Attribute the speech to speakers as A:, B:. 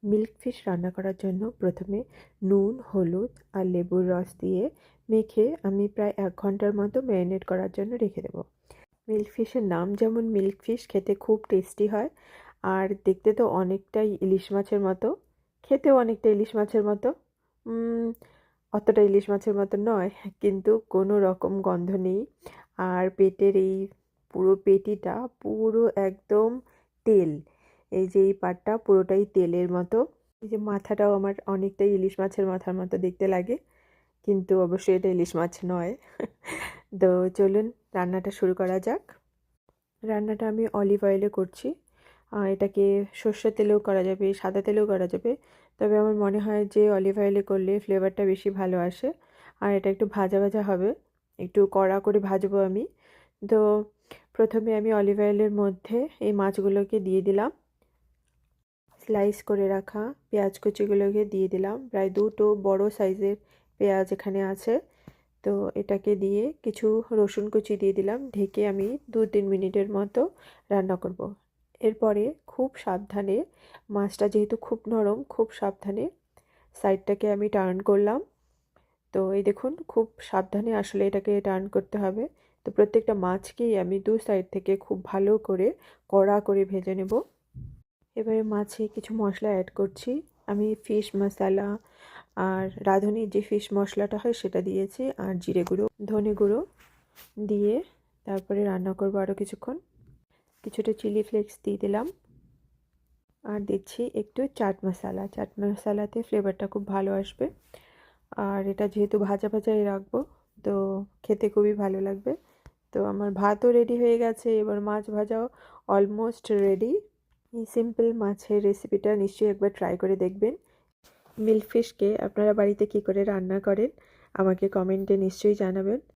A: Milk fish রান্না করার জন্য প্রথমে নুন, হলুদ আর লেবুর রস দিয়ে মেখে আমি প্রায় ১ ঘন্টার মতো ম্যারিনেট করার জন্য রেখে দেবো। মিল্ক ফিশের নাম যেমন মিল্ক ফিশ, খেতে খুব টেস্টি হয় আর দেখতে তো অনেকটাই ইলিশ মাছের মতো, খেতেও অনেকটা ইলিশ মাছের মতো। উম, অতটা ইলিশ মাছের মতো নয়, কিন্তু কোনো রকম গন্ধ নেই। আর পেটের এই পুরো পেটিটা পুরো একদম তেল। এই যে এই পাটটা পুরোটাই তেলের মতো। এই যে মাথাটাও আমার অনেকটাই ইলিশ মাছের মাথার মতো দেখতে লাগে, কিন্তু অবশ্যই এটা ইলিশ মাছ নয়। তো চলুন রান্নাটা শুরু করা যাক। রান্নাটা আমি অলিভ অয়েলে করছি। এটাকে সর্ষের তেলেও করা যাবে, সাদা তেলেও করা যাবে। তবে আমার মনে হয় যে অলিভ অয়েলে করলে ফ্লেভারটা বেশি ভালো আসে। আর এটা একটু ভাজা ভাজা হবে, একটু কড়া করে ভাজবো আমি। তো প্রথমে আমি অলিভ অয়েলের মধ্যে এই মাছগুলোকে দিয়ে দিলাম। স্লাইস করে রাখা পেঁয়াজ কুচিগুলোকে দিয়ে দিলাম, প্রায় 2টো বড় সাইজের পেঁয়াজ এখানে আছে। তো এটাকে দিয়ে কিছু রসুন কুচি দিয়ে দিলাম, ঢেকে আমি 2-3 মিনিটের মতো রান্না করব। এরপরে খুব সাবধানে, মাছটা যেহেতু খুব নরম, খুব সাবধানে সাইডটাকে আমি টার্ন করলাম। তো এই দেখুন, খুব সাবধানে আসলে এটাকে টার্ন করতে হবে। তো প্রত্যেকটা মাছকেই আমি 2 সাইড থেকে খুব ভালো করে কড়া করে ভেজে নেব। এবারে মাছে কিছু মশলা অ্যাড করছি। আমি ফিশ মশলা আর রাঁধুনির যে ফিশ মশলাটা হয় সেটা দিয়েছি, আর জিরে গুঁড়ো, ধনে গুঁড়ো দিয়ে তারপরে রান্না করবো আরও কিছুক্ষণ। কিছুটা চিলি ফ্লেক্স দিয়ে দিলাম, আর দিচ্ছি একটু চাট মশলা। চাট মশলাতে ফ্লেভারটা খুব ভালো আসবে। আর এটা যেহেতু ভাজা ভাজাই রাখবো, তো খেতে খুবই ভালো লাগবে। তো আমার ভাতও রেডি হয়ে গেছে, এবার মাছ ভাজাও অলমোস্ট রেডি। এই সিম্পল মাছের রেসিপিটা নিশ্চয়ই একবার ট্রাই করে দেখবেন। মিল্ক ফিশকে আপনারা বাড়িতে কী করে রান্না করেন আমাকে কমেন্টে নিশ্চয়ই জানাবেন।